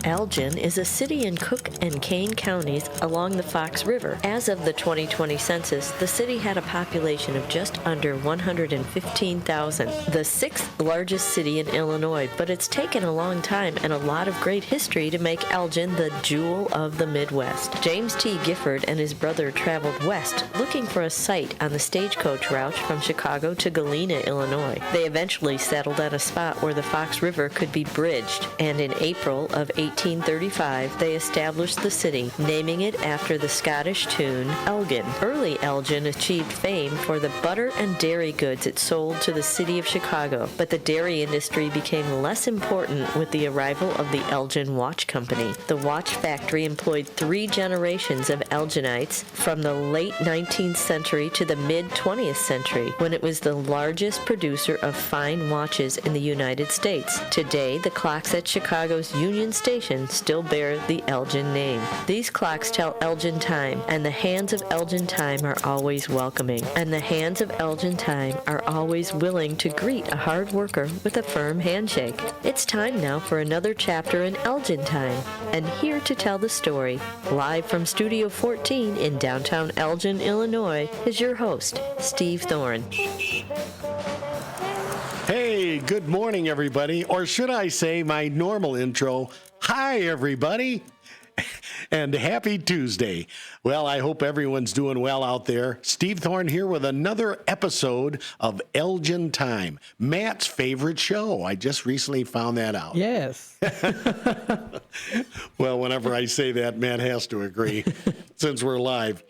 Elgin is a city in Cook and Kane counties along the Fox River. As of the 2020 census, the city had a population of just under 115,000, the sixth largest city in Illinois, but it's taken a long time and a lot of great history to make Elgin the jewel of the Midwest. James T. Gifford and his brother traveled west looking for a site on the stagecoach route from Chicago to Galena, Illinois. They eventually settled at a spot where the Fox River could be bridged, and in April of 1835, they established the city, naming it after the Scottish tune Elgin. Early Elgin achieved fame for the butter and dairy goods it sold to the city of Chicago, but the dairy industry became less important with the arrival of the Elgin Watch Company. The watch factory employed 3 generations of Elginites from the late 19th century to the mid-20th century, when it was the largest producer of fine watches in the United States. Today, the clocks at Chicago's Union Station still bear the Elgin name. These clocks tell Elgin time, and the hands of Elgin time are always welcoming, and the hands of Elgin time are always willing to greet a hard worker with a firm handshake. It's time now for another chapter in Elgin time, and here to tell the story, live from Studio 14 in downtown Elgin, Illinois, is your host, Steve Thoren. Hey, good morning, everybody. Or should I say my normal intro, hi, everybody, and happy Tuesday. Well, I hope everyone's doing well out there. Steve Thoren here with another episode of Elgin Time, Matt's favorite show. I just recently found that out. Yes. Well, whenever I say that, Matt has to agree since we're live.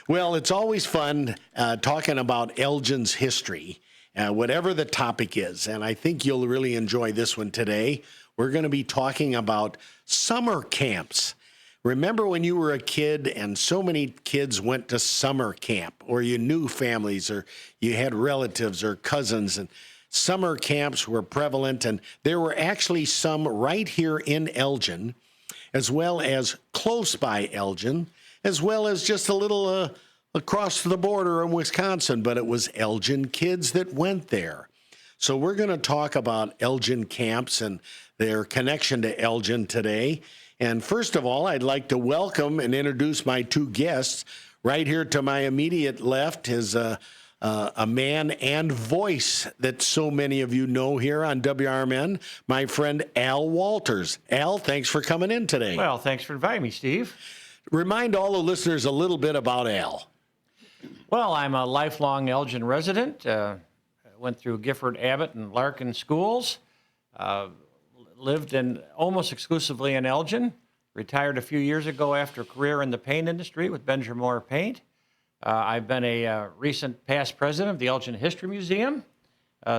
Well, it's always fun talking about Elgin's history. Whatever the topic is, and I think you'll really enjoy this one today. We're going to be talking about summer camps. Remember when you were a kid and so many kids went to summer camp, or you knew families, or you had relatives or cousins, and summer camps were prevalent, and there were actually some right here in Elgin, as well as close by Elgin, as well as just a little across the border in Wisconsin, but it was Elgin kids that went there. So we're going to talk about Elgin camps and their connection to Elgin today. And first of all, I'd like to welcome and introduce my 2 guests. Right here to my immediate left is a man and voice that so many of you know here on WRMN, my friend Al Walters. Al, thanks for coming in today. Well, thanks for inviting me, Steve. Remind all the listeners a little bit about Al. Well, I'm a lifelong Elgin resident. Went through Gifford, Abbott, and Larkin schools. Lived almost exclusively in Elgin. Retired a few years ago after a career in the paint industry with Benjamin Moore Paint. I've been a recent past president of the Elgin History Museum.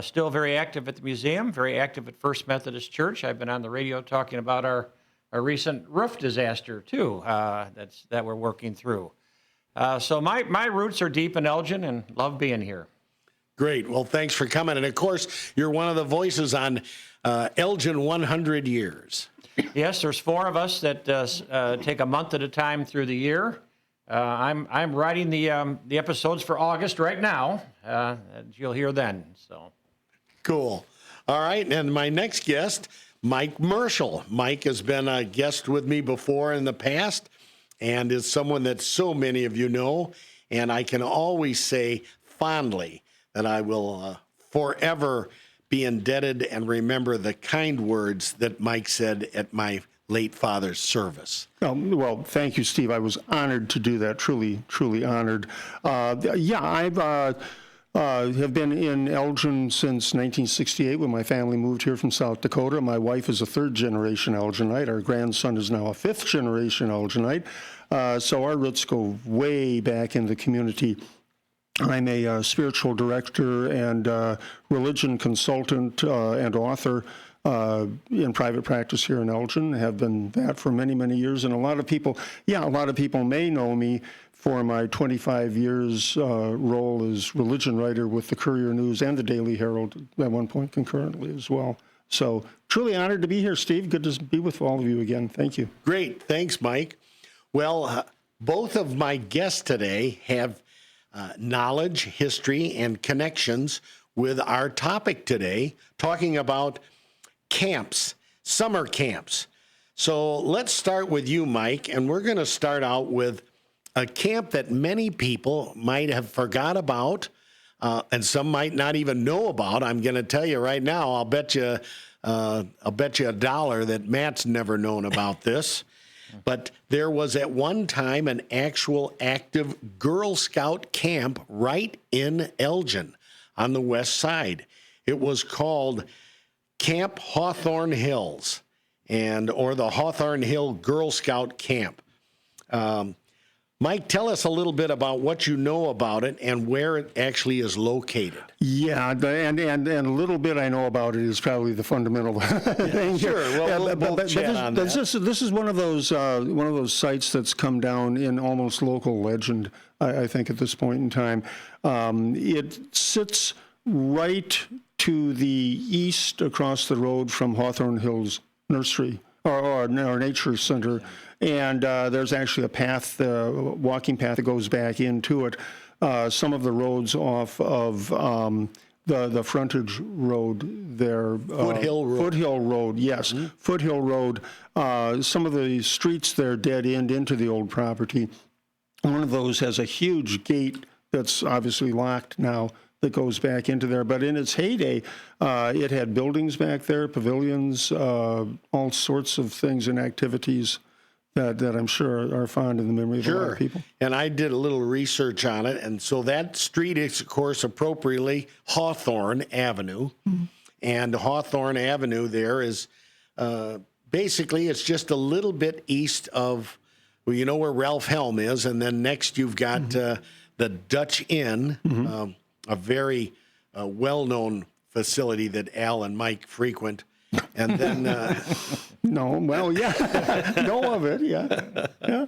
Still very active at the museum, very active at First Methodist Church. I've been on the radio talking about our recent roof disaster, too, that we're working through. So my roots are deep in Elgin and love being here. Great. Well, thanks for coming. And, of course, you're one of the voices on Elgin 100 Years. Yes, there's 4 of us that take a month at a time through the year. I'm writing the episodes for August right now, as you'll hear then. So, cool. All right. And my next guest, Mike Marshall. Mike has been a guest with me before in the past, and is someone that so many of you know, and I can always say fondly that I will forever be indebted and remember the kind words that Mike said at my late father's service. Well, thank you, Steve. I was honored to do that, truly honored. I have been in Elgin since 1968 when my family moved here from South Dakota. My wife is a 3rd-generation Elginite. Our grandson is now a 5th-generation Elginite. So our roots go way back in the community. I'm a spiritual director and religion consultant and author in private practice here in Elgin. Have been that for many, many years. And a lot of people may know me for my 25 years role as religion writer with the Courier News and the Daily Herald at one point concurrently as well. So truly honored to be here, Steve. Good to be with all of you again. Thank you. Great. Thanks, Mike. Well, both of my guests today have knowledge, history, and connections with our topic today, talking about camps, summer camps. So let's start with you, Mike, and we're going to start out with a camp that many people might have forgot about, and some might not even know about. I'm going to tell you right now, I'll bet you $1 that Matt's never known about this. But there was at one time an actual active Girl Scout camp right in Elgin on the west side. It was called Camp Hawthorne Hills, or the Hawthorne Hill Girl Scout Camp. Mike, tell us a little bit about what you know about it and where it actually is located. Yeah, and a little bit I know about it is probably the fundamental thing. Sure, well, we'll both chat on that. This is one of those sites that's come down in almost local legend, I think, at this point in time. It sits right to the east across the road from Hawthorne Hills Nursery or Nature Center. And there's actually a path, walking path that goes back into it. Some of the roads off of the frontage road there. Foothill Road. Foothill Road, yes. Mm-hmm. Foothill Road. Some of the streets there dead end into the old property. One of those has a huge gate that's obviously locked now that goes back into there. But in its heyday, it had buildings back there, pavilions, all sorts of things and activities that I'm sure are fond in the memory of a lot of people. And I did a little research on it. And so that street is, of course, appropriately Hawthorne Avenue. Mm-hmm. And Hawthorne Avenue there is basically, it's just a little bit east of, well, you know where Ralph Helm is. And then next you've got the Dutch Inn, a very well-known facility that Al and Mike frequent. And then... know of it, yeah.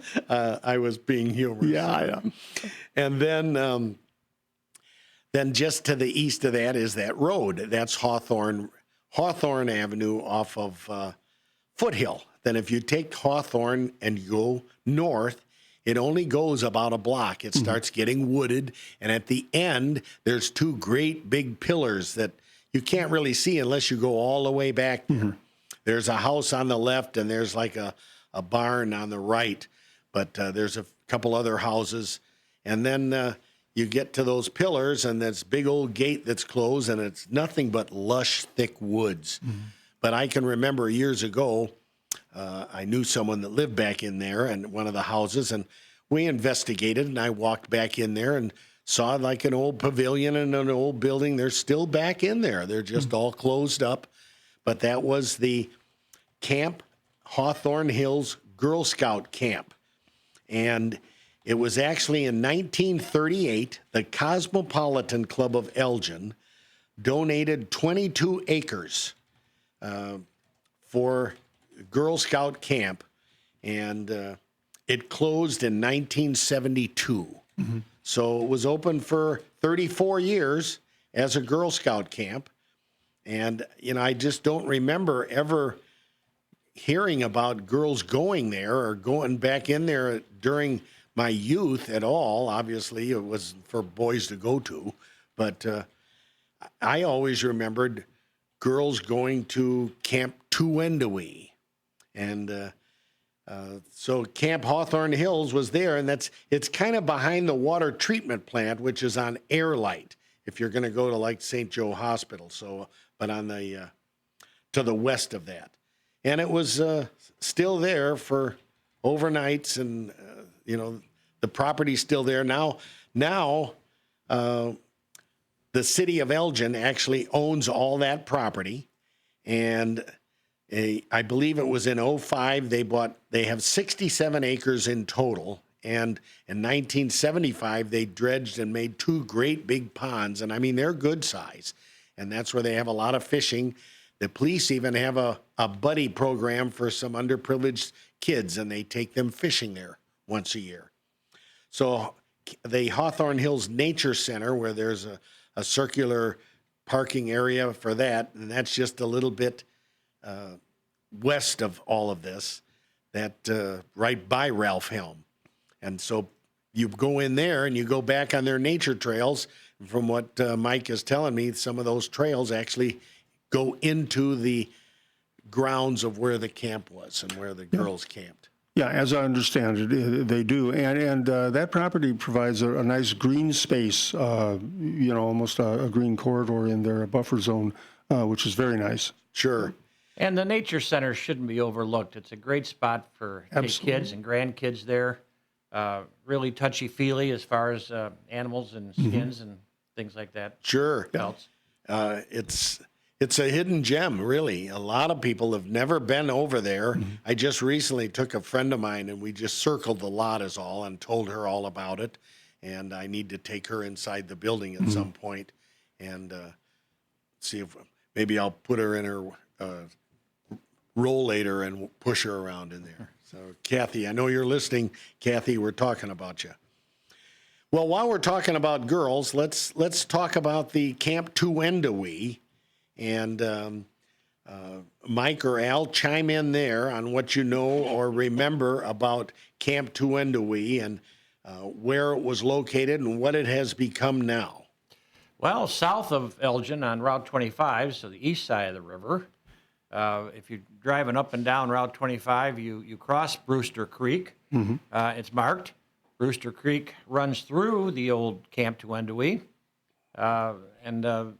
I was being humorous. Yeah. And then just to the east of that is that road. That's Hawthorne Avenue off of Foothill. Then if you take Hawthorne and you go north, it only goes about a block. It starts getting wooded, and at the end, there's two great big pillars that you can't really see unless you go all the way back there. Mm-hmm. There's a house on the left, and there's like a barn on the right, but there's a couple other houses. And then you get to those pillars, and this big old gate that's closed, and it's nothing but lush, thick woods. Mm-hmm. But I can remember years ago, I knew someone that lived back in there in one of the houses, and we investigated, and I walked back in there and saw like an old pavilion and an old building. They're still back in there. They're just all closed up. But that was the Camp Hawthorne Hills Girl Scout Camp. And it was actually in 1938, the Cosmopolitan Club of Elgin donated 22 acres for Girl Scout Camp. And it closed in 1972. Mm-hmm. So it was open for 34 years as a Girl Scout camp. And, I just don't remember ever hearing about girls going there or going back in there during my youth at all. Obviously, it was for boys to go to. But I always remembered girls going to Camp Tuwendawee. And so Camp Hawthorne Hills was there, and it's kind of behind the water treatment plant, which is on Airlight, if you're going to go to like St. Joe Hospital. So, but on the to the west of that, and it was still there for overnights, and the property's still there now. Now, the city of Elgin actually owns all that property, and I believe it was in 2005 they have 67 acres in total. And in 1975, they dredged and made two great big ponds. And I mean, they're good size. And that's where they have a lot of fishing. The police even have a buddy program for some underprivileged kids, and they take them fishing there once a year. So the Hawthorne Hills Nature Center, where there's a circular parking area for that, and that's just a little bit west of all of this, that right by Ralph Helm. And so you go in there and you go back on their nature trails. From what Mike is telling me, some of those trails actually go into the grounds of where the camp was and where the girls camped. Yeah, as I understand it, they do. And that property provides a nice green space, almost a green corridor in there, a buffer zone, which is very nice. Sure. And the nature center shouldn't be overlooked. It's a great spot for kids and grandkids there. Really touchy-feely as far as animals and skins and things like that. Sure. Pelts. It's a hidden gem, really. A lot of people have never been over there. I just recently took a friend of mine, and we just circled the lot is all and told her all about it. And I need to take her inside the building at some point and see if maybe I'll put her in her rollator and push her around in there. So, Kathy, I know you're listening. Kathy, we're talking about you. Well, while we're talking about girls, let's talk about the Camp Tuwendawee. And Mike or Al, chime in there on what you know or remember about Camp Tuwendawee and where it was located and what it has become now. Well, south of Elgin on Route 25, so the east side of the river, if you're driving up and down Route 25, you cross Brewster Creek. It's marked. Brewster Creek runs through the old Camp Tuwendawee, and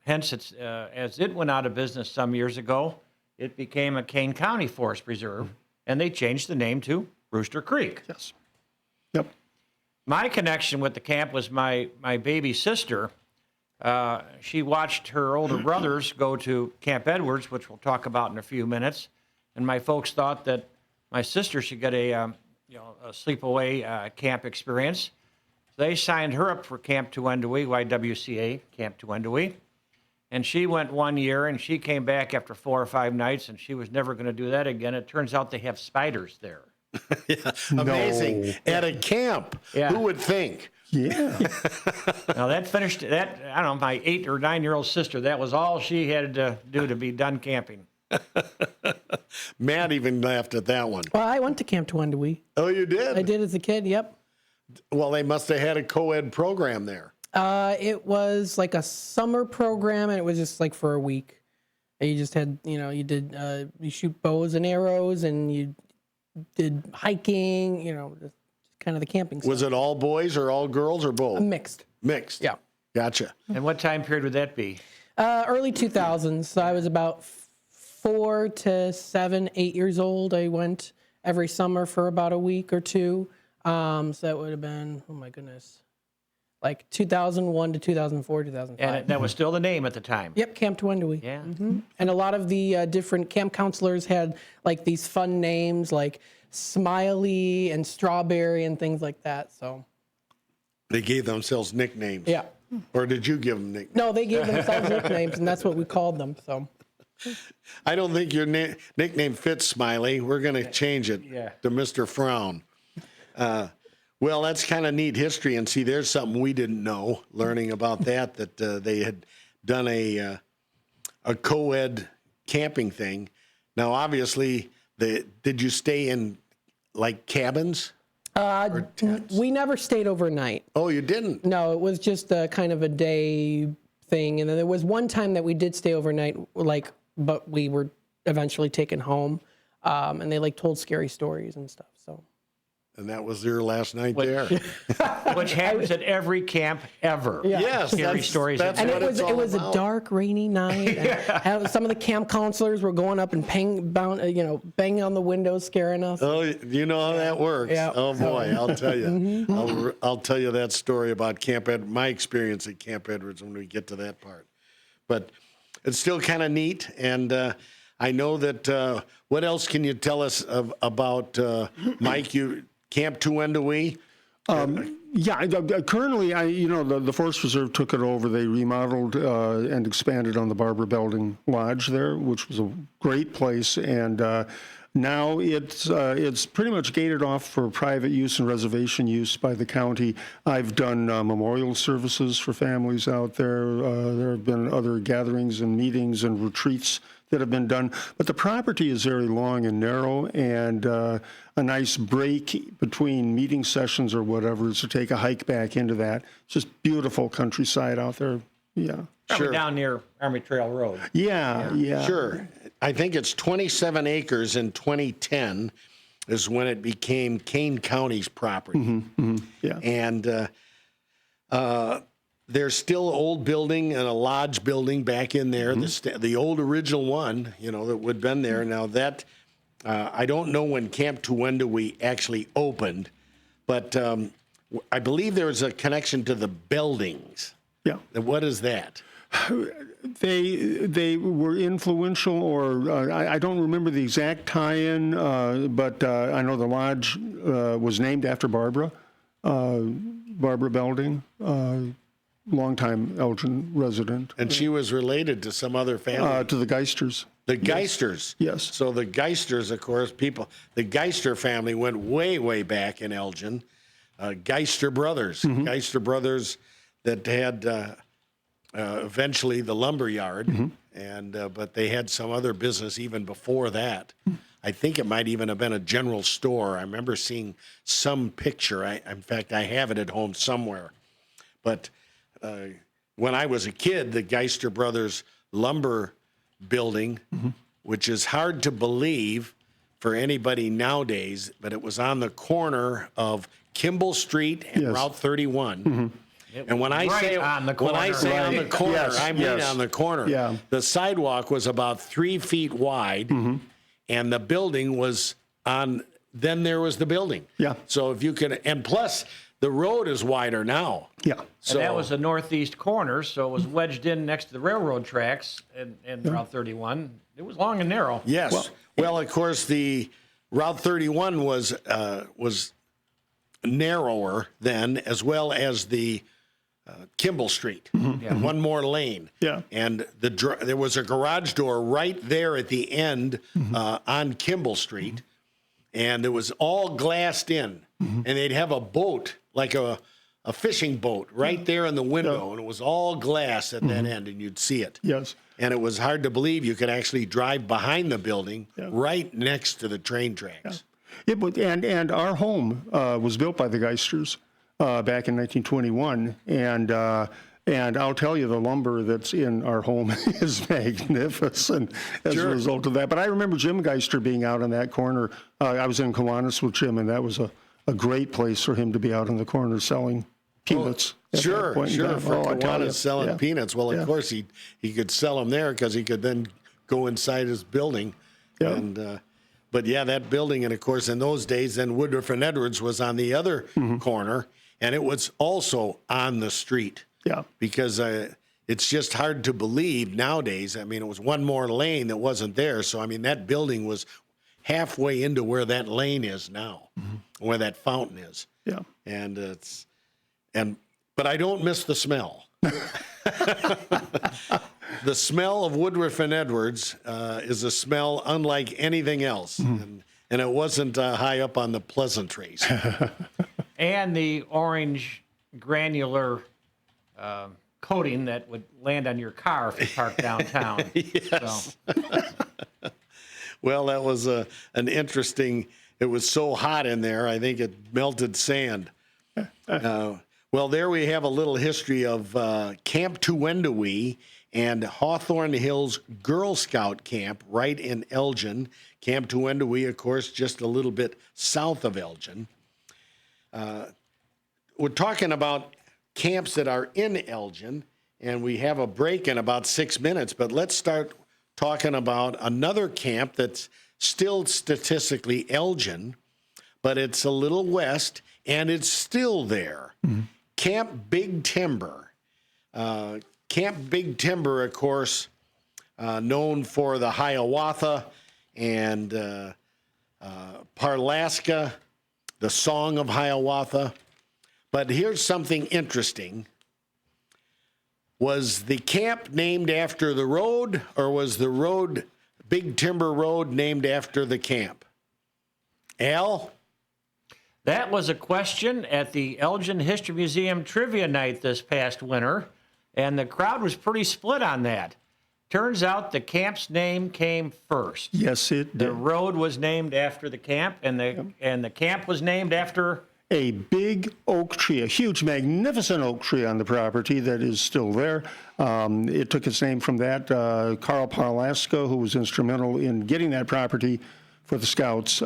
hence, it's as it went out of business some years ago, it became a Kane County Forest Preserve, and they changed the name to Brewster Creek. Yes. Yep. My connection with the camp was my baby sister. She watched her older brothers go to Camp Edwards, which we'll talk about in a few minutes, and my folks thought that my sister should get a sleepaway camp experience. They signed her up for Camp Tuwendawee, YWCA, Camp Tuwendawee. And she went 1 year, and she came back after 4 or 5 nights, and she was never going to do that again. It turns out they have spiders there. Yeah, amazing. At a camp. Yeah. Who would think? Yeah. Now, that finished, that, I don't know, my 8 or 9-year-old sister, that was all she had to do to be done camping. Matt even laughed at that one. Well, I went to Camp Tuwendawee. Oh, you did? I did as a kid, yep. Well, they must have had a co-ed program there. It was like a summer program, and it was just like for a week. And you just had, you shoot bows and arrows, and you did hiking, just kind of the camping stuff. Was it all boys or all girls or both? Mixed. Mixed. Yeah. Gotcha. And what time period would that be? Early 2000s. So I was about 4 to 7, 8 years old. I went every summer for about a week or two. So that would have been, oh my goodness, like 2001 to 2004, 2005. And that was still the name at the time. Yep, Camp Tuwendawee. Yeah. And a lot of the different camp counselors had like these fun names like Smiley and Strawberry and things like that. So They gave themselves nicknames. yeah. Or did you give them nicknames? No, they gave themselves nicknames, and that's what we called them. So I don't think your nickname fits, Smiley. We're going to change it to Mr. Frown. Well, that's kind of neat history. And see, there's something we didn't know, learning about that they had done a co-ed camping thing. Now, obviously, did you stay in, like, cabins? Or tents? we never stayed overnight. Oh, you didn't? No, it was just a kind of a day thing. And then there was one time that we did stay overnight, but we were eventually taken home. And they told scary stories and stuff. So. And that was your last night there? Which happens at every camp ever. Yeah. Yes. Scary stories. That's And what it it's all was about. a dark, rainy night. And some of the camp counselors were going up and banging on the windows, scaring us. Oh, you know how that works. Yeah. Oh boy, I'll tell you. I'll tell you that story about my experience at Camp Edwards when we get to that part. But it's still kind of neat, and I know that. What else can you tell us about Mike? Camp Tuwendawee? Yeah, currently, the Forest Reserve took it over. They remodeled and expanded on the Barbara Belding Lodge there, which was a great place. And now it's pretty much gated off for private use and reservation use by the county. I've done memorial services for families out there. There have been other gatherings and meetings and retreats that have been done. But the property is very long and narrow, and a nice break between meeting sessions or whatever is to take a hike back into that. It's just beautiful countryside out there. Yeah. Probably Sure. down near Army Trail Road. Yeah. Sure. I think it's 27 acres in 2010 is when it became Kane County's property. Yeah. And there's still an old building and a lodge building back in there, the old original one, you know, that would have been there. Now that, I don't know when Camp Tuwendowee actually opened, but I believe there was a connection to the buildings. Yeah. And what is that? They were influential, or I don't remember the exact tie-in, but I know the lodge was named after Barbara Belding, longtime Elgin resident. And she was related to some other family. To the Geisters. The Geisters. Yes. So the Geisters, of course, the Geister family went way, way back in Elgin. Geister brothers. Geister brothers that had eventually the lumber yard, but they had some other business even before that. I think it might even have been a general store. I remember seeing some picture. In fact, I have it at home somewhere. But when I was a kid, the Geister brothers lumber building, which is hard to believe for anybody nowadays, but it was on the corner of Kimball Street and Route 31. And when I say on the corner, I mean on the corner. Yeah. The sidewalk was about 3 feet wide, and the building was on. Then there was the building. Yeah. So if you could, and plus the road is wider now. Yeah. So And that was the northeast corner, so it was wedged in next to the railroad tracks and Route 31. It was long and narrow. Yes. Well, of course, the Route 31 was narrower then, as well as the Kimball Street. One more lane. Yeah. And there was a garage door right there at the end on Kimball Street, and it was all glassed in. And they'd have a boat, like a fishing boat, right there in the window, and it was all glass at that end, and you'd see it. Yes. And it was hard to believe you could actually drive behind the building right next to the train tracks. And our home was built by the Geisters back in 1921, and I'll tell you, the lumber that's in our home is magnificent as a result of that. But I remember Jim Geister being out on that corner. I was in Kiwanis with Jim, and that was a great place for him to be out in the corner selling peanuts. Sure. For Kiwanis selling peanuts. Well, of course, he could sell them there because he could then go inside his building. Yeah. And but yeah, that building, and of course, in those days, then Woodruff and Edwards was on the other corner, and it was also on the street. Yeah. Because it's just hard to believe nowadays. I mean, it was one more lane that wasn't there. So, I mean, that building was halfway into where that lane is now, where that fountain is. Yeah. And but I don't miss the smell. The smell of Woodruff and Edwards is a smell unlike anything else. And it wasn't high up on the pleasantries. And the orange granular coating that would land on your car if you parked downtown. Yes. So. Well, that was an interesting, it was so hot in there, I think it melted sand. Well, there we have a little history of Camp Tuwendowee and Hawthorne Hills Girl Scout Camp right in Elgin. Camp Tuwendowee, of course, just a little bit south of Elgin. We're talking about camps that are in Elgin, and we have a break in about 6 minutes, but let's start talking about another camp that's still statistically Elgin, but it's a little west, and it's still there. Camp Big Timber. Camp Big Timber, of course, known for the Hiawatha and Parlaska, the Song of Hiawatha. But here's something interesting. Was the camp named after the road, or was the road, Big Timber Road, named after the camp? Al? That was a question at the Elgin History Museum Trivia Night this past winter, and the crowd was pretty split on that. Turns out the camp's name came first. Yes, it did. The road was named after the camp, and the camp was named after a big oak tree, a huge, magnificent oak tree on the property that is still there. It took its name from that. Carl Parlaska, who was instrumental in getting that property for the Scouts,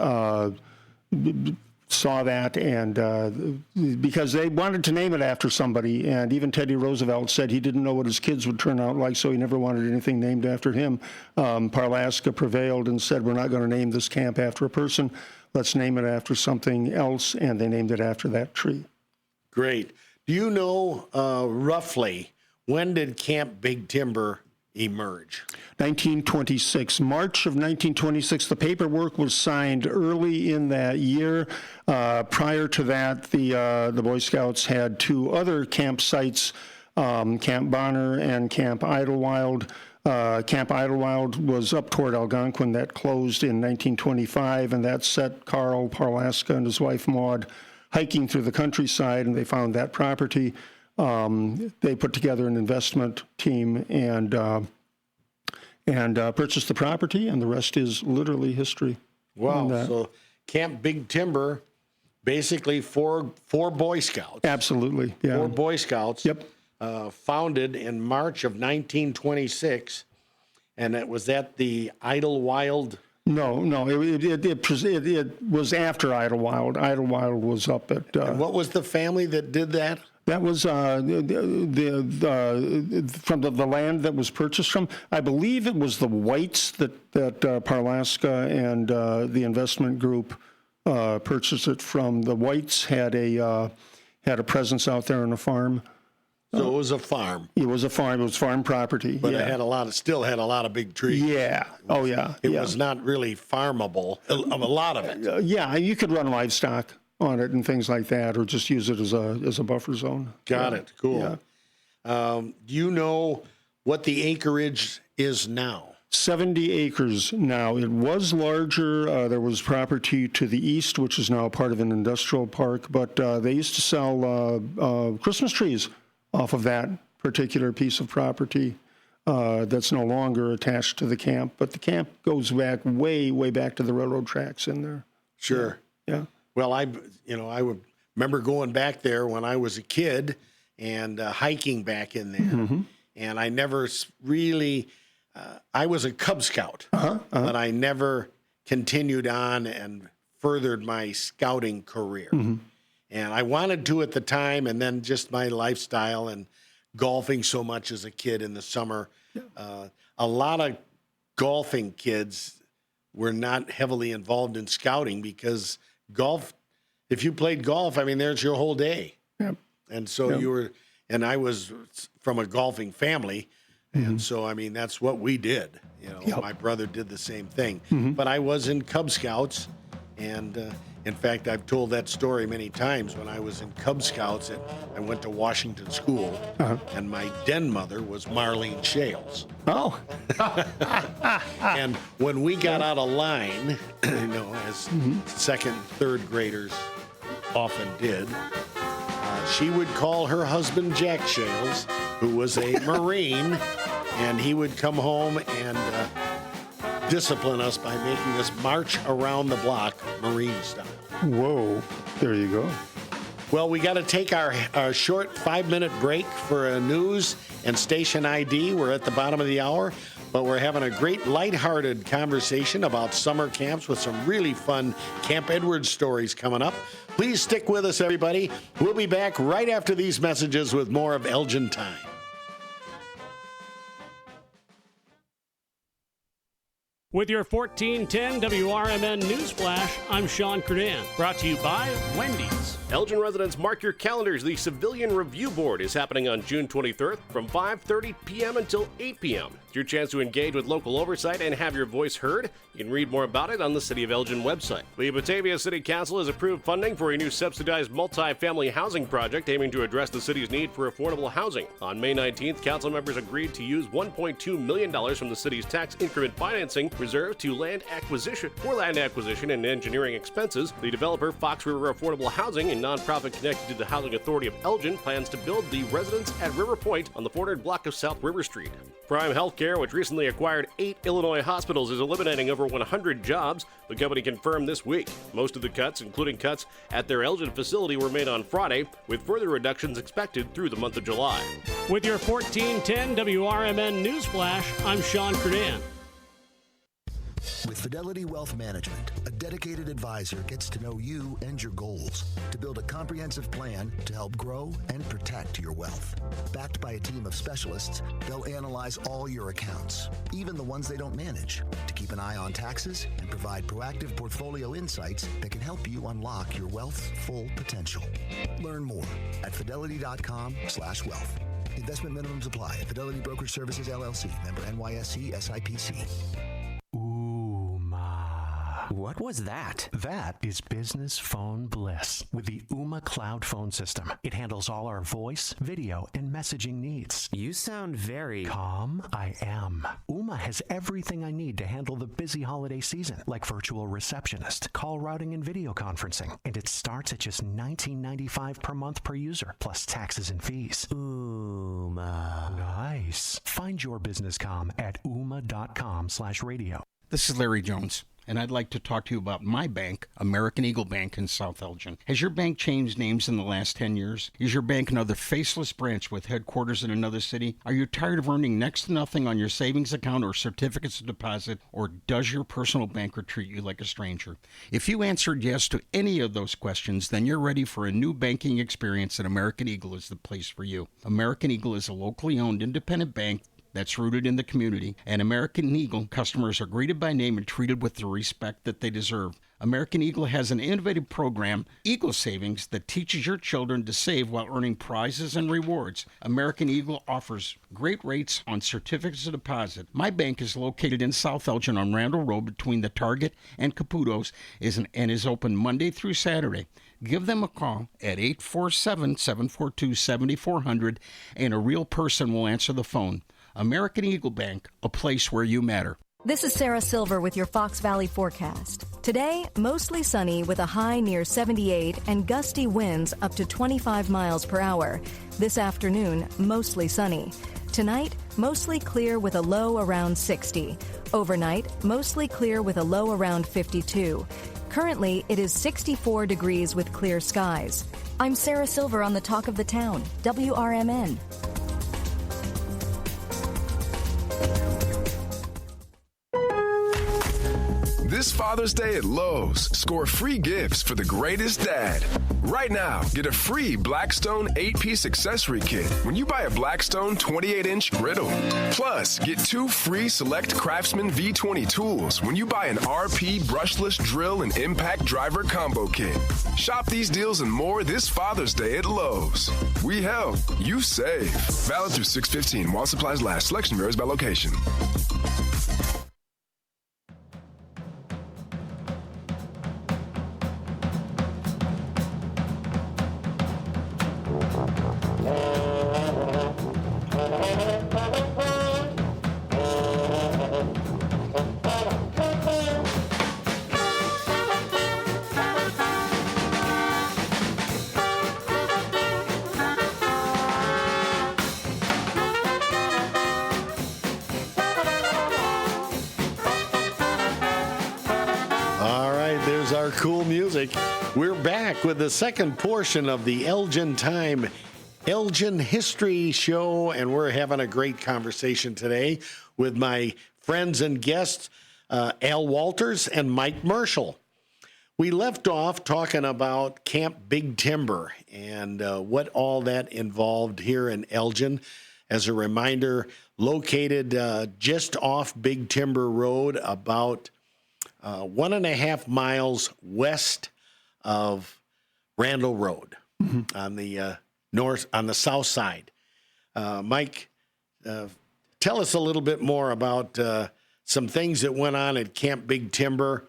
saw that, and because they wanted to name it after somebody, and even Teddy Roosevelt said he didn't know what his kids would turn out like, so he never wanted anything named after him. Parlaska prevailed and said, we're not going to name this camp after a person. Let's name it after something else, and they named it after that tree. Great. Do you know roughly when did Camp Big Timber emerge? 1926, March of 1926. The paperwork was signed early in that year. Prior to that, the Boy Scouts had two other campsites, Camp Bonner and Camp Idlewild. Camp Idlewild was up toward Algonquin. That closed in 1925, and that set Carl Parlaska and his wife Maud hiking through the countryside, and they found that property. They put together an investment team and purchased the property, and the rest is literally history. Wow. So Camp Big Timber, basically four Boy Scouts. Absolutely, yeah. 4 Boy Scouts. Yep. Founded in March of 1926, and it was at the Idlewild. No, it was after Idlewild. Idlewild was up at. What was the family that did that? That was from the land that was purchased from. I believe it was the Whites that Parlaska and the investment group purchased it from. The Whites had a presence out there on a farm. So it was a farm. It was a farm. It was farm property. But yeah. it had still had a lot of big trees. Yeah. Oh, yeah. It was not really farmable, a lot of it. Yeah, you could run livestock on it and things like that, or just use it as a buffer zone. Got it. Cool. Yeah. Do you know what the acreage is now? 70 acres now. It was larger. There was property to the east, which is now part of an industrial park, but they used to sell Christmas trees off of that particular piece of property that's no longer attached to the camp. But the camp goes back way back to the railroad tracks in there. Sure. Yeah. Well, I would remember going back there when I was a kid and hiking back in there. Mm-hmm. And I never really, I was a Cub Scout, but I never continued on and furthered my scouting career. Mm-hmm. And I wanted to at the time, and then just my lifestyle and golfing so much as a kid in the summer. A lot of golfing kids were not heavily involved in scouting because golf, if you played golf, I mean, there's your whole day. Yep. And so you were, and I was from a golfing family. And so, I mean, that's what we did. My brother did the same thing. Mm-hmm. But I was in Cub Scouts, and in fact, I've told that story many times. When I was in Cub Scouts, I went to Washington School, and my den mother was Marlene Shales. Oh. And when we got out of line, as second, third graders often did, she would call her husband Jack Shales, who was a Marine, and he would come home and discipline us by making us march around the block Marine style. Whoa, there you go. Well, we got to take our short 5-minute break for news and station ID. We're at the bottom of the hour, but we're having a great lighthearted conversation about summer camps with some really fun Camp Edwards stories coming up. Please stick with us, everybody. We'll be back right after these messages with more of Elgin Time. With your 1410 WRMN News Flash, I'm Sean Curdan. Brought to you by Wendy's. Elgin residents, mark your calendars. The Civilian Review Board is happening on June 23rd from 5:30 p.m. until 8 p.m. It's your chance to engage with local oversight and have your voice heard. You can read more about it on the City of Elgin website. The Batavia City Council has approved funding for a new subsidized multi-family housing project aiming to address the city's need for affordable housing. On May 19th, council members agreed to use $1.2 million from the city's tax increment financing reserve to land acquisition and engineering expenses. The developer, Fox River Affordable Housing, nonprofit connected to the Housing Authority of Elgin, plans to build the Residence at River Point on the 400 block of South River Street. Prime Healthcare, which recently acquired 8 Illinois hospitals, is eliminating over 100 jobs, the company confirmed this week. Most of the cuts, including cuts at their Elgin facility, were made on Friday, with further reductions expected through the month of July. With your 1410 WRMN Newsflash, I'm Sean Credan. With Fidelity Wealth Management, a dedicated advisor gets to know you and your goals to build a comprehensive plan to help grow and protect your wealth. Backed by a team of specialists, they'll analyze all your accounts, even the ones they don't manage, to keep an eye on taxes and provide proactive portfolio insights that can help you unlock your wealth's full potential. Learn more at fidelity.com/wealth. Investment minimums apply. Fidelity Brokerage Services, LLC. Member NYSE SIPC. What was that? That is business phone bliss with the Ooma Cloud Phone System. It handles all our voice, video, and messaging needs. You sound very calm. I am. Ooma has everything I need to handle the busy holiday season, like virtual receptionist, call routing, and video conferencing. And it starts at just $19.95 per month per user, plus taxes and fees. Ooma. Nice. Find your business comm at ooma.com/radio. This is Larry Jones, and I'd like to talk to you about my bank, American Eagle Bank in South Elgin. Has your bank changed names in the last 10 years? Is your bank another faceless branch with headquarters in another city? Are you tired of earning next to nothing on your savings account or certificates of deposit, or does your personal banker treat you like a stranger? If you answered yes to any of those questions, then you're ready for a new banking experience, and American Eagle is the place for you. American Eagle is a locally owned independent bank that's rooted in the community, and American Eagle customers are greeted by name and treated with the respect that they deserve. American Eagle has an innovative program, Eagle Savings, that teaches your children to save while earning prizes and rewards. American Eagle offers great rates on certificates of deposit. My bank is located in South Elgin on Randall Road between the Target and Caputo's and is open Monday through Saturday. Give them a call at 847-742-7400, and a real person will answer the phone. American Eagle Bank, a place where you matter. This is Sarah Silver with your Fox Valley forecast. Today, mostly sunny with a high near 78 and gusty winds up to 25 miles per hour. This afternoon, mostly sunny. Tonight, mostly clear with a low around 60. Overnight, mostly clear with a low around 52. Currently, it is 64 degrees with clear skies. I'm Sarah Silver on the Talk of the Town, WRMN. This Father's Day at Lowe's, score free gifts for the greatest dad. Right now, get a free Blackstone 8-piece accessory kit when you buy a Blackstone 28-inch griddle. Plus, get 2 free select Craftsman V20 tools when you buy an RP brushless drill and impact driver combo kit. Shop these deals and more this Father's Day at Lowe's. We help, you save. Valid through 6/15 while supplies last. Selection varies by location. Our cool music. We're back with the second portion of the Elgin Time Elgin History Show, and we're having a great conversation today with my friends and guests, Al Walters and Mike Marshall. We left off talking about Camp Big Timber and what all that involved here in Elgin. As a reminder, located just off Big Timber Road, about 1.5 miles west of Randall Road, on the south side. Mike, tell us a little bit more about some things that went on at Camp Big Timber.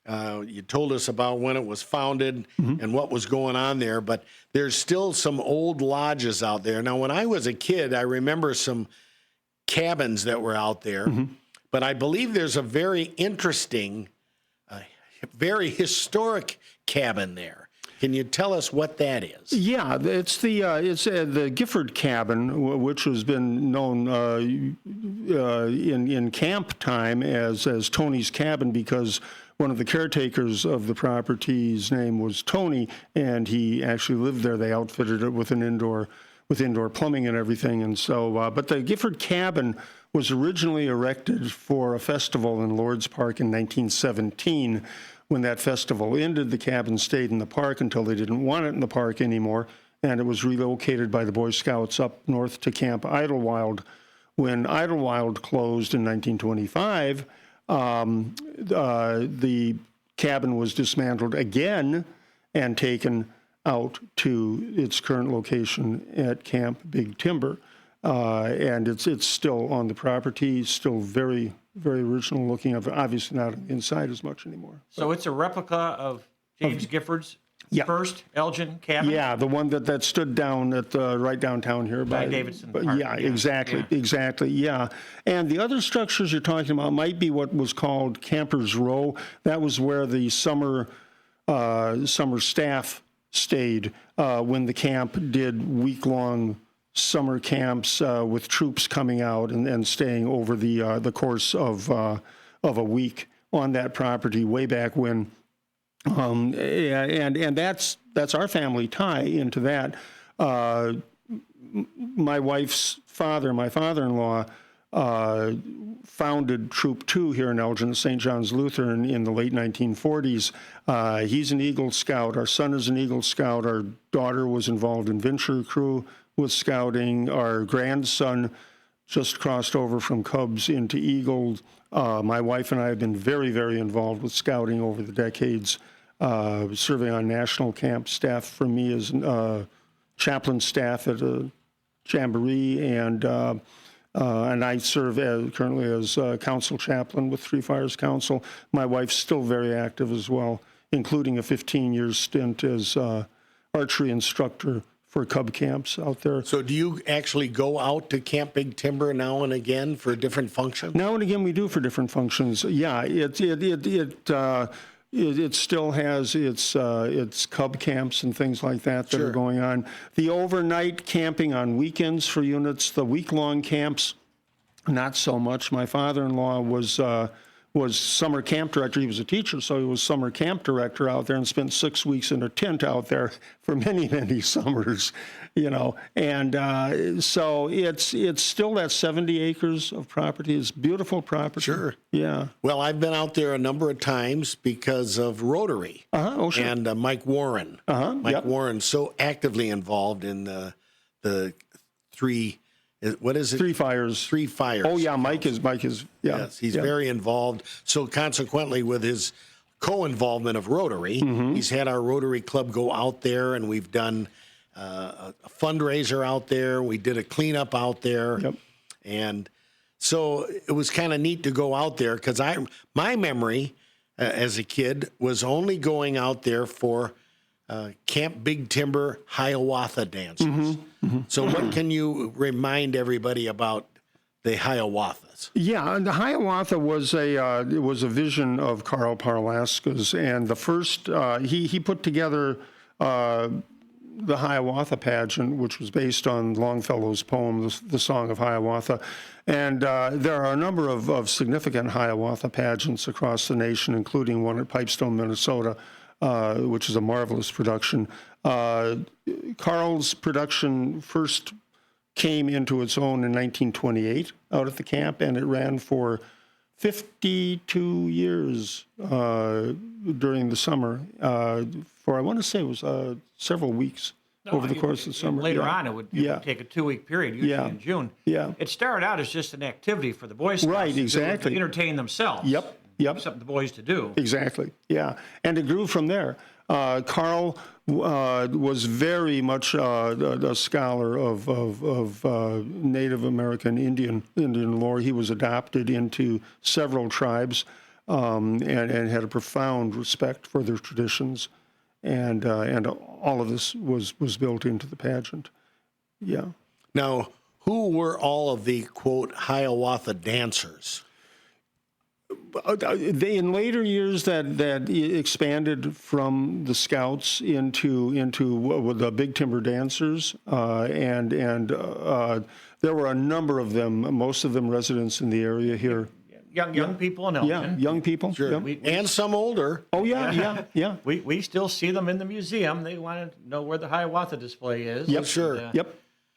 You told us about when it was founded and what was going on there, but there's still some old lodges out there. Now, when I was a kid, I remember some cabins that were out there, but I believe there's a very interesting, very historic cabin there. Can you tell us what that is? Yeah, it's the Gifford cabin, which has been known in camp time as Tony's cabin, because one of the caretakers of the property's name was Tony, and he actually lived there. They outfitted it with indoor plumbing and everything, and so. But the Gifford cabin was originally erected for a festival in Lord's Park in 1917. When that festival ended, the cabin stayed in the park until they didn't want it in the park anymore, and it was relocated by the Boy Scouts up north to Camp Idlewild. When Idlewild closed in 1925, the cabin was dismantled again and taken out to its current location at Camp Big Timber. And it's still on the property, still very, very original looking, obviously not inside as much anymore. So it's a replica of James Gifford's first Elgin cabin? Yeah, the one that stood down at right downtown here by Davidson Park. Yeah, exactly, yeah. And the other structures you're talking about might be what was called Campers Row. That was where the summer staff stayed when the camp did week-long summer camps with troops coming out and staying over the course of a week on that property way back when. And that's our family tie into that. My wife's father, my father-in-law, founded Troop 2 here in Elgin, St. John's Lutheran, in the late 1940s. He's an Eagle Scout. Our son is an Eagle Scout. Our daughter was involved in Venture Crew with scouting. Our grandson just crossed over from Cubs into Eagle. My wife and I have been very, very involved with scouting over the decades, serving on national camp staff for me as chaplain staff at a jamboree, and I serve currently as council chaplain with Three Fires Council. My wife's still very active as well, including a 15-year stint as archery instructor for Cub camps out there. So do you actually go out to Camp Big Timber now and again for different functions? Now and again we do for different functions. Yeah, it still has its Cub camps and things like that are going on. The overnight camping on weekends for units, the week-long camps, not so much. My father-in-law was summer camp director. He was a teacher, so he was summer camp director out there and spent 6 weeks in a tent out there for many, many summers, And so it's still that 70 acres of property. It's beautiful property. Sure. Yeah. Well, I've been out there a number of times because of Rotary. Oh, sure. And Mike Warren. Mike Warren's so actively involved in the three. What is it? Three Fires. Three Fires. Oh, yeah, Mike is, yeah. Yes, he's very involved. So consequently, with his co-involvement of Rotary, he's had our Rotary Club go out there, and we've done a fundraiser out there. We did a cleanup out there. Yep. And so it was kind of neat to go out there because my memory as a kid was only going out there for Camp Big Timber Hiawatha dancers. So what can you remind everybody about the Hiawathas? Yeah, the Hiawatha was a vision of Carl Parlaska's, and the first he put together the Hiawatha pageant, which was based on Longfellow's poem, The Song of Hiawatha. And there are a number of significant Hiawatha pageants across the nation, including one at Pipestone, Minnesota, which is a marvelous production. Carl's production first came into its own in 1928 out at the camp, and it ran for 52 years during the summer. For I want to say it was several weeks over the course of the summer. Later on, it would take a 2-week period, usually in June. Yeah. It started out as just an activity for the Boy Scouts. Right, exactly. To entertain themselves. Yep. Something the boys to do. Exactly. Yeah, and it grew from there. Carl was very much a scholar of Native American Indian lore. He was adopted into several tribes and had a profound respect for their traditions, and all of this was built into the pageant. Yeah. Now, who were all of the, quote, Hiawatha dancers? in later years that expanded from the Scouts into the Big Timber Dancers, and there were a number of them, most of them residents in the area here. Young people in Elgin. Yeah, young people. Sure. Yeah. And some older. Oh, yeah. We still see them in the museum. They want to know where the Hiawatha display is. Yep, sure. Yep.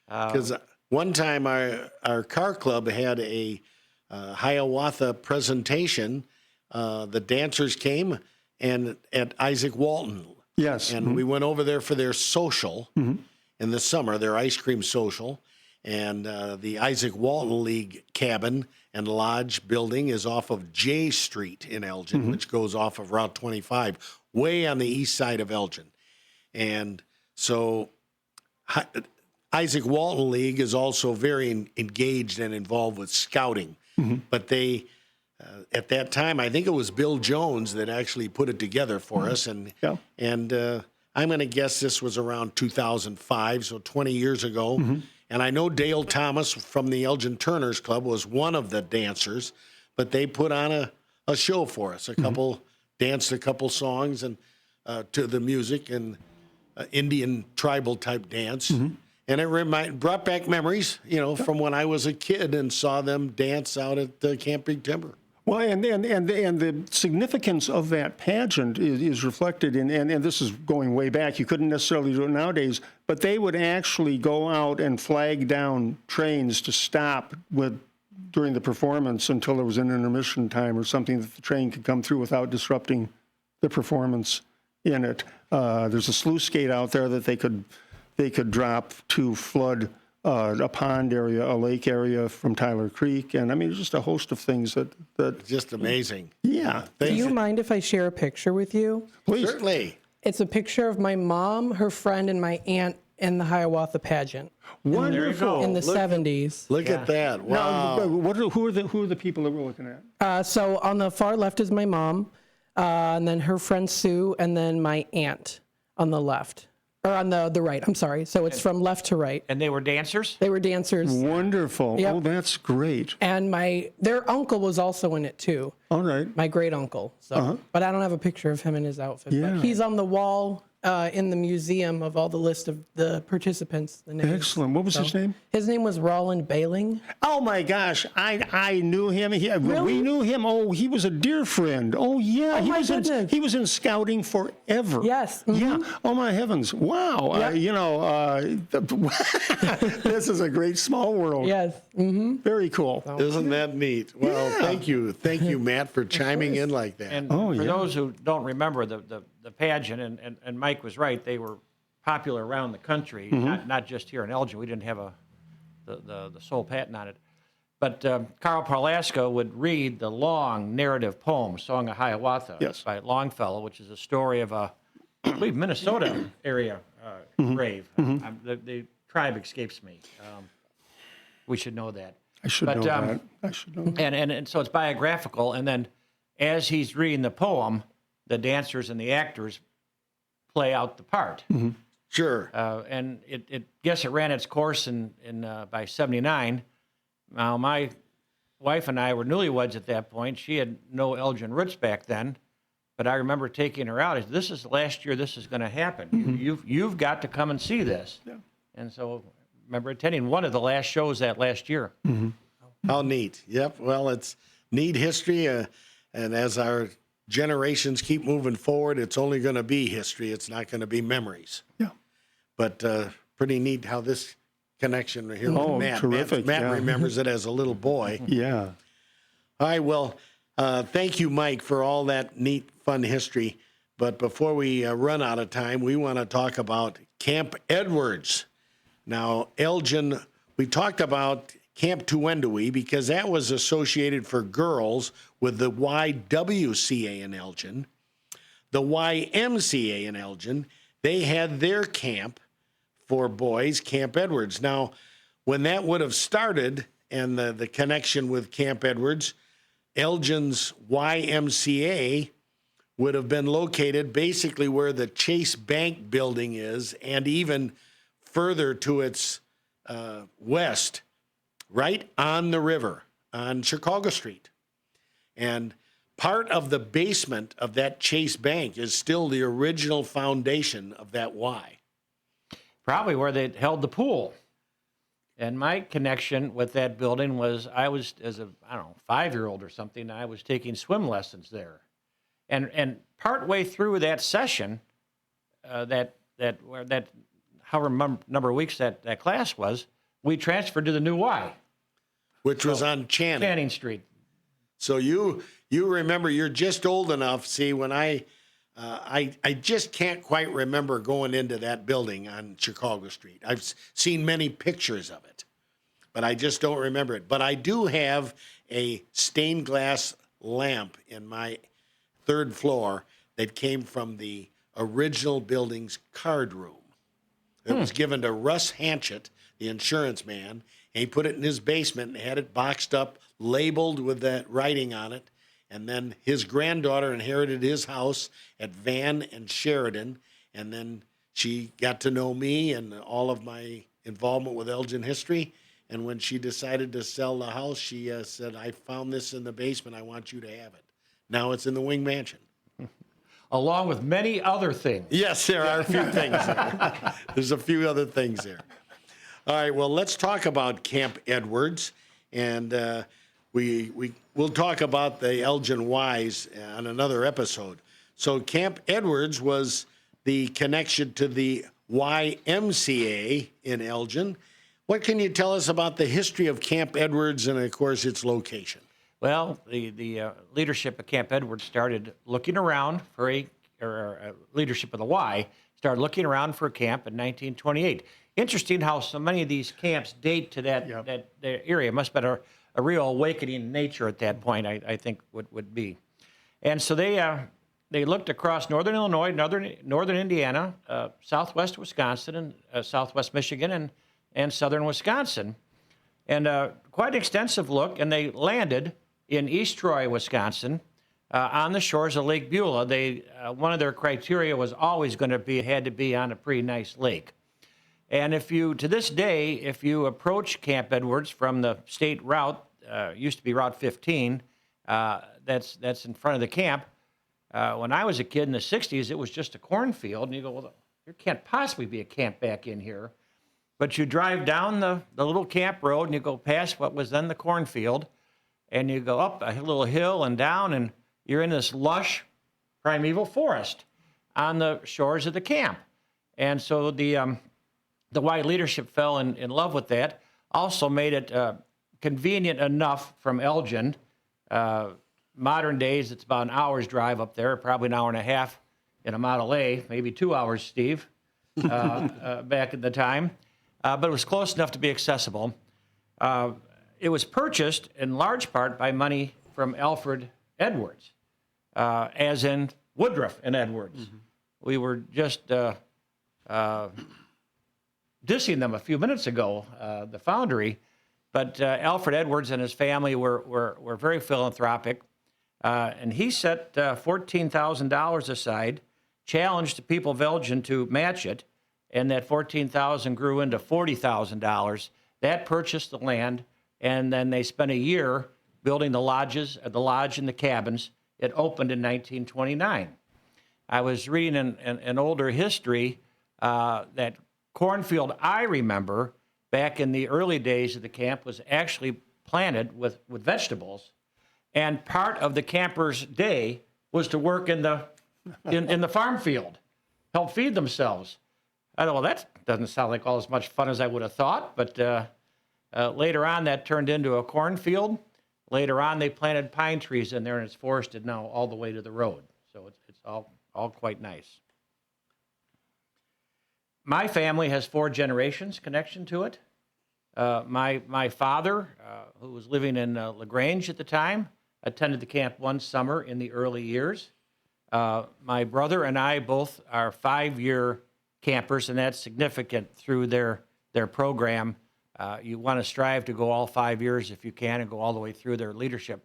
Because one time our car club had a Hiawatha presentation. The dancers came and at Isaac Walton. Yes. And we went over there for their social in the summer, their ice cream social. And the Isaac Walton League cabin and lodge building is off of J Street in Elgin, which goes off of Route 25, way on the east side of Elgin. And so Isaac Walton League is also very engaged and involved with scouting. But they, at that time, I think it was Bill Jones that actually put it together for us. And I'm going to guess this was around 2005, so 20 years ago. And I know Dale Thomas from the Elgin Turners Club was one of the dancers, but they put on a show for us. Danced a couple songs and to the music and Indian tribal type dance. And it brought back memories, from when I was a kid and saw them dance out at Camp Big Timber. Well, and the significance of that pageant is reflected in, and this is going way back. You couldn't necessarily do it nowadays, but they would actually go out and flag down trains to stop during the performance until there was an intermission time or something that the train could come through without disrupting the performance in it. There's a sluice gate out there that they could drop to flood a pond area, a lake area from Tyler Creek, and I mean, just a host of things that just amazing. Yeah. Do you mind if I share a picture with you? Please. Certainly. It's a picture of my mom, her friend, and my aunt in the Hiawatha pageant. Wonderful. In the 70s. Look at that. Wow. Now, who are the people that we're looking at? So on the far left is my mom, and then her friend Sue, and then my aunt on the left. Or on the right, I'm sorry. So it's from left to right. And they were dancers? They were dancers. Wonderful. Yep. Oh, that's great. And their uncle was also in it too. All right. My great uncle. So, but I don't have a picture of him in his outfit. Yeah. But he's on the wall in the museum of all the list of the participants. The names. Excellent. What was his name? His name was Roland Bailing. Oh my gosh, I knew him. Really? We knew him. Oh, he was a dear friend. Oh yeah, Oh, my goodness. he was in scouting forever. Yes. Yeah. Oh my heavens. Wow. Yep. This is a great small world. Yes. Very cool. Isn't that neat? Well, thank you, Matt, for chiming in like that. And for those who don't remember the pageant, and Mike was right, they were popular around the country, not just here in Elgin. We didn't have the sole patent on it. But Carl Parlaska would read the long narrative poem, Song of Hiawatha, by Longfellow, which is a story of I believe, Minnesota area grave. The tribe escapes me. We should know that. I should know that. I should know that. And so it's biographical, and then as he's reading the poem, the dancers and the actors play out the part. Sure. And it ran its course by 79. Now, my wife and I were newlyweds at that point. She had no Elgin roots back then, but I remember taking her out. I said, "This is last year. This is going to happen. You've got to come and see this." Yeah. And so, I remember attending one of the last shows that last year. How neat. Yep. Well, it's neat history, and as our generations keep moving forward, it's only going to be history. It's not going to be memories. Yeah. But pretty neat how this connection here with Matt. Terrific. Matt remembers it as a little boy. Yeah. All right. Well, thank you, Mike, for all that neat, fun history. But before we run out of time, we want to talk about Camp Edwards. Now, Elgin, we talked about Camp Tuwendowee because that was associated for girls with the YWCA in Elgin. The YMCA in Elgin, they had their camp for boys, Camp Edwards. Now, when that would have started and the connection with Camp Edwards, Elgin's YMCA would have been located basically where the Chase Bank building is and even further to its west, right on the river on Chicago Street. And part of the basement of that Chase Bank is still the original foundation of that Y. Probably where they held the pool. And my connection with that building was I was, as a, 5-year-old or something, I was taking swim lessons there. And partway through that session, however number of weeks that class was, we transferred to the new Y. Which was on Channing Street. So you remember, you're just old enough. See, when I just can't quite remember going into that building on Chicago Street. I've seen many pictures of it, but I just don't remember it. But I do have a stained glass lamp in my 3rd floor that came from the original building's card room. It was given to Russ Hanchett, the insurance man, and he put it in his basement and had it boxed up, labeled with that writing on it. And then his granddaughter inherited his house at Van and Sheridan. And then she got to know me and all of my involvement with Elgin history. And when she decided to sell the house, she said, I found this in the basement. I want you to have it. Now it's in the Wing Mansion. Along with many other things. Yes, there are a few things there. There's a few other things there. All right, well, let's talk about Camp Edwards. And we'll talk about the Elgin Ys on another episode. So Camp Edwards was the connection to the YMCA in Elgin. What can you tell us about the history of Camp Edwards and, of course, its location? Well, the leadership of Camp Edwards started looking around for leadership of the Y started looking around for a camp in 1928. Interesting how so many of these camps date to that area. It must have been a real awakening in nature at that point, I think would be. And so they looked across northern Illinois, northern Indiana, southwest Wisconsin, and southwest Michigan, and southern Wisconsin. And quite an extensive look, and they landed in East Troy, Wisconsin, on the shores of Lake Beulah. One of their criteria was always going to had to be on a pretty nice lake. And to this day, if you approach Camp Edwards from the state route, used to be Route 15, that's in front of the camp. When I was a kid in the 60s, it was just a cornfield, and you go, well, there can't possibly be a camp back in here. But you drive down the little camp road, and you go past what was then the cornfield, and you go up a little hill and down, and you're in this lush primeval forest on the shores of the camp. And so the Y leadership fell in love with that, also made it convenient enough from Elgin. Modern days, it's about an hour's drive up there, probably an hour and a half in a Model A, maybe 2 hours, Steve, back at the time. But it was close enough to be accessible. It was purchased in large part by money from Alfred Edwards, as in Woodruff and Edwards. Mm-hmm. We were just dissing them a few minutes ago, the foundry, but Alfred Edwards and his family were very philanthropic, and he set $14,000 aside, challenged the people of Elgin to match it, and that $14,000 grew into $40,000. That purchased the land, and then they spent a year building the lodge and the cabins. It opened in 1929. I was reading an older history that cornfield I remember back in the early days of the camp was actually planted with vegetables, and part of the campers' day was to work in the farm field, help feed themselves. I thought, well, that doesn't sound like all as much fun as I would have thought, but later on that turned into a cornfield. Later on they planted pine trees in there, and it's forested now all the way to the road. So it's all quite nice. My family has 4 generations connection to it. My father, who was living in LaGrange at the time, attended the camp one summer in the early years. My brother and I both are 5-year campers, and that's significant through their program. You want to strive to go all 5 years if you can and go all the way through their leadership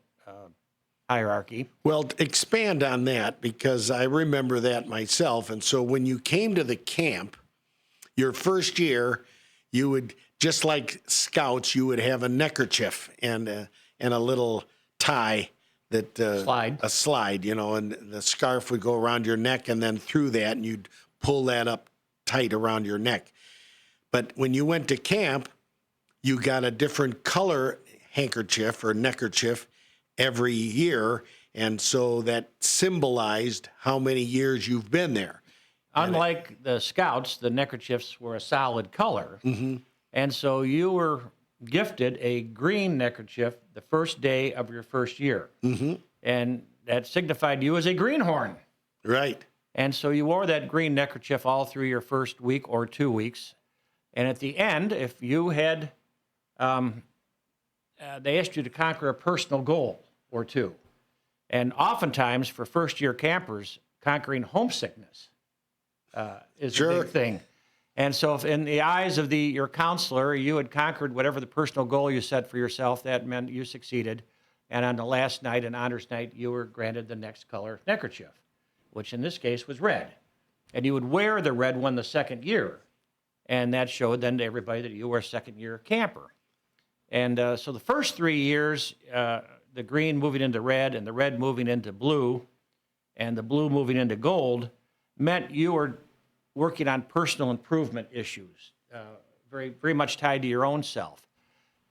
hierarchy. Well, expand on that, because I remember that myself. And so when you came to the camp, your first year, you would, just like scouts, you would have a neckerchief and a little tie slide. A slide, and the scarf would go around your neck and then through that, and you'd pull that up tight around your neck. But when you went to camp, you got a different color handkerchief or neckerchief every year, and so that symbolized how many years you've been there. Unlike the Scouts, the neckerchiefs were a solid color. Mm-hmm. And so you were gifted a green neckerchief the first day of your first year. Mm-hmm. And that signified you as a greenhorn. Right. And so you wore that green neckerchief all through your first week or 2 weeks. And at the end, if you had, they asked you to conquer a personal goal or two. And oftentimes for first-year campers, conquering homesickness is a big thing. And so if in the eyes of your counselor, you had conquered whatever the personal goal you set for yourself, that meant you succeeded. And on the last night, an honors night, you were granted the next color neckerchief, which in this case was red. And you would wear the red one the second year. And that showed then to everybody that you were a second-year camper. And so the first 3 years, the green moving into red and the red moving into blue and the blue moving into gold meant you were working on personal improvement issues, very, very much tied to your own self.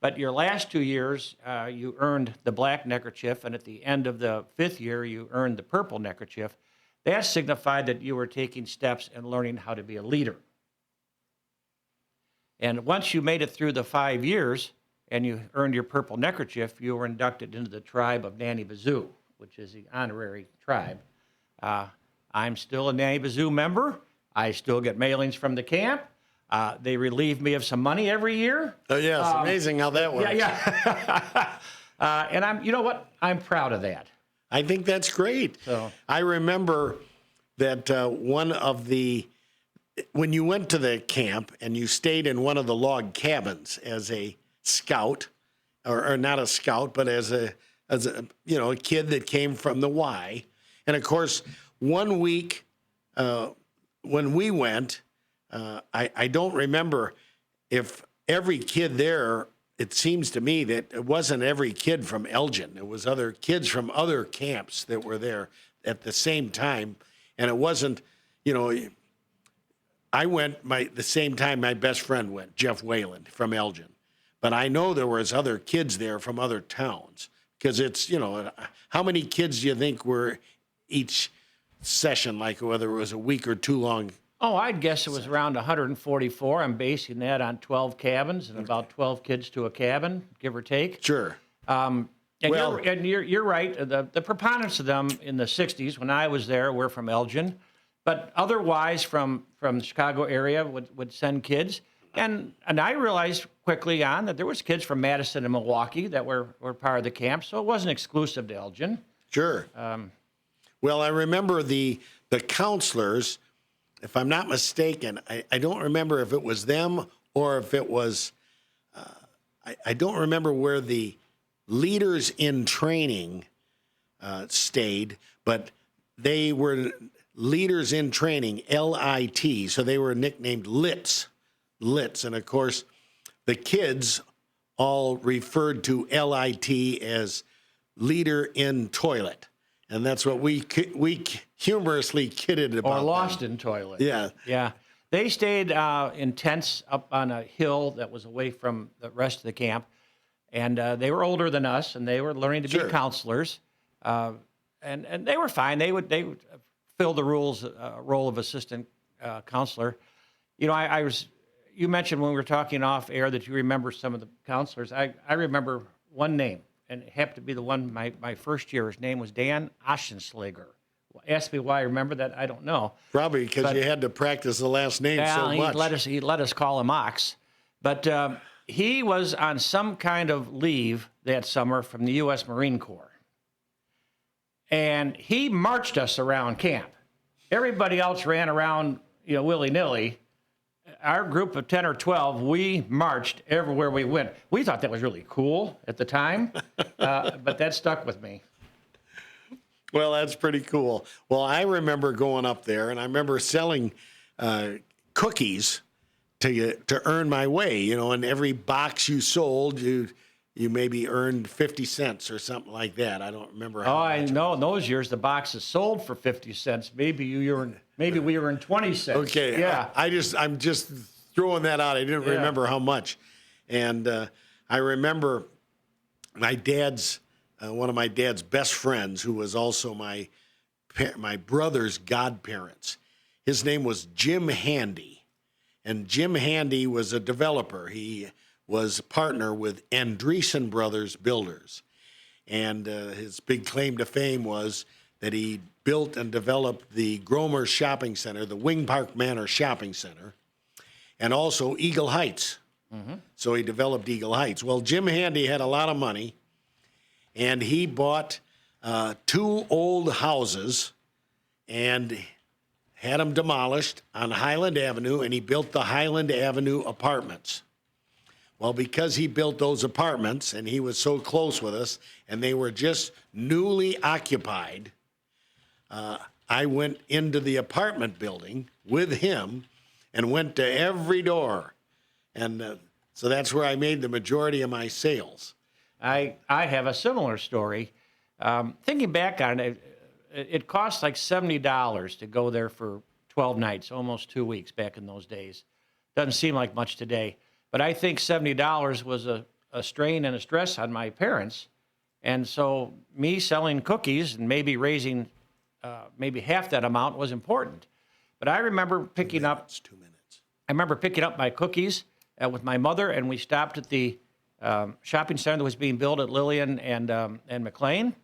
But your last 2 years, you earned the black neckerchief, and at the end of the 5th year, you earned the purple neckerchief. That signified that you were taking steps and learning how to be a leader. And once you made it through the 5 years and you earned your purple neckerchief, you were inducted into the tribe of Nanny Bazoo, which is the honorary tribe. I'm still a Nanny Bazoo member. I still get mailings from the camp. They relieve me of some money every year. Oh, yeah, it's amazing how that works. Yeah. And you know what? I'm proud of that. I think that's great. So I remember that when you went to the camp and you stayed in one of the log cabins as a scout, or not a scout, but as a kid that came from the Y. And of course, 1 week when we went, I don't remember if every kid there, it seems to me that it wasn't every kid from Elgin. It was other kids from other camps that were there at the same time. And it wasn't, I went the same time my best friend went, Jeff Wayland from Elgin. But I know there was other kids there from other towns because it's, how many kids do you think were each session, like whether it was a week or too long? Oh, I'd guess it was around 144. I'm basing that on 12 cabins and about 12 kids to a cabin, give or take. Sure. You're right. The preponderance of them in the 60s, when I was there, were from Elgin. But otherwise, from the Chicago area would send kids. And I realized quickly on that there was kids from Madison and Milwaukee that were part of the camp, so it wasn't exclusive to Elgin. Sure. Well, I remember the counselors, if I'm not mistaken, I don't remember if it was them or if it was, I don't remember where the leaders in training stayed, but they were leaders in training, LIT, so they were nicknamed LITs. And of course, the kids all referred to LIT as leader in toilet. And that's what we humorously kidded about. Or lost in toilet. Yeah. Yeah. They stayed in tents up on a hill that was away from the rest of the camp. And they were older than us, and they were learning to be counselors. And they were fine. They would fill the role of assistant counselor. You mentioned when we were talking off air that you remember some of the counselors. I remember one name, and it happened to be the one my first year. His name was Dan Oschenschläger. Ask me why I remember that. I don't know. Probably because you had to practice the last name so much. He let us call him Ox. But he was on some kind of leave that summer from the U.S. Marine Corps. And he marched us around camp. Everybody else ran around, willy-nilly. Our group of 10 or 12, we marched everywhere we went. We thought that was really cool at the time, but that stuck with me. Well, that's pretty cool. Well, I remember going up there, and I remember selling cookies to earn my way. And every box you sold, you maybe earned 50 cents or something like that. I don't remember how Oh, I much. know. In those years, the boxes sold for 50 cents. Maybe we were in 20 cents. Okay. Yeah. I'm just throwing that out. I didn't remember how much. And I remember my dad's, one of my dad's best friends, who was also my brother's godparents. His name was Jim Handy. And Jim Handy was a developer. He was a partner with Andreessen Brothers Builders. And his big claim to fame was that he built and developed the Gromer Shopping Center, the Wing Park Manor Shopping Center, and also Eagle Heights. Mm-hmm. So he developed Eagle Heights. Well, Jim Handy had a lot of money, and he bought 2 old houses and had them demolished on Highland Avenue, and he built the Highland Avenue apartments. Well, because he built those apartments and he was so close with us and they were just newly occupied, I went into the apartment building with him and went to every door. And so that's where I made the majority of my sales. I have a similar story. Thinking back on it, it cost like $70 to go there for 12 nights, almost 2 weeks back in those days. Doesn't seem like much today. But I think $70 was a strain and a stress on my parents. And so me selling cookies and maybe raising maybe half that amount was important. But I remember picking up 2 minutes. I remember picking up my cookies with my mother, and we stopped at the shopping center that was being built at Lillian and McLean.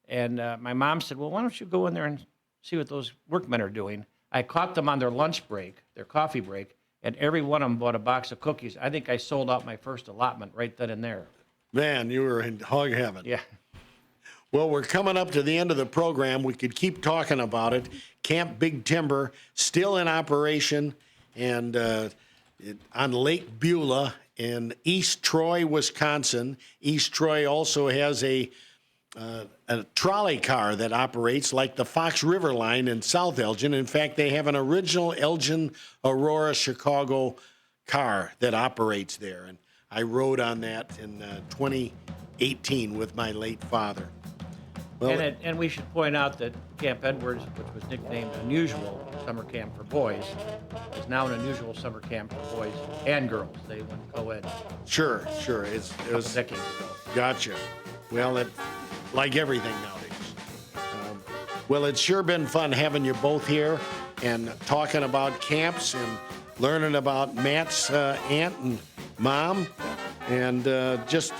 And my mom said, well, why don't you go in there and see what those workmen are doing? I caught them on their lunch break, their coffee break, and every one of them bought a box of cookies. I think I sold out my first allotment right then and there. Man, you were in hog heaven. Yeah. Well, we're coming up to the end of the program. We could keep talking about it. Camp Big Timber, still in operation, and on Lake Beulah in East Troy, Wisconsin. East Troy also has a trolley car that operates like the Fox River line in South Elgin. In fact, they have an original Elgin, Aurora, Chicago car that operates there. And I rode on that in 2018 with my late father. Well, And we should point out that Camp Edwards, which was nicknamed Unusual Summer Camp for Boys, is now an unusual summer camp for boys and girls. They went co-ed. Sure. It was decades ago. Gotcha. Well, like everything nowadays. Well, it's sure been fun having you both here and talking about camps and learning about Matt's aunt and mom and just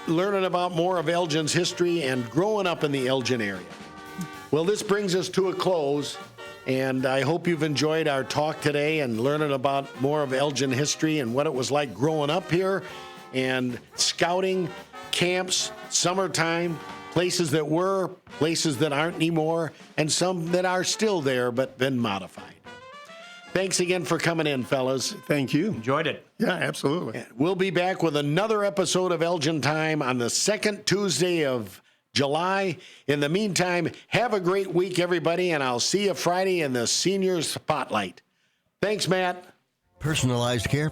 learning about more of Elgin's history and growing up in the Elgin area. Well, this brings us to a close, and I hope you've enjoyed our talk today and learning about more of Elgin history and what it was like growing up here and scouting, camps, summertime, places that were, places that aren't anymore, and some that are still there but been modified. Thanks again for coming in, fellas. Thank you. Enjoyed it. Yeah, absolutely. We'll be back with another episode of Elgin Time on the second Tuesday of July. In the meantime, have a great week, everybody, and I'll see you Friday in the Seniors Spotlight. Thanks, Matt. Personalized care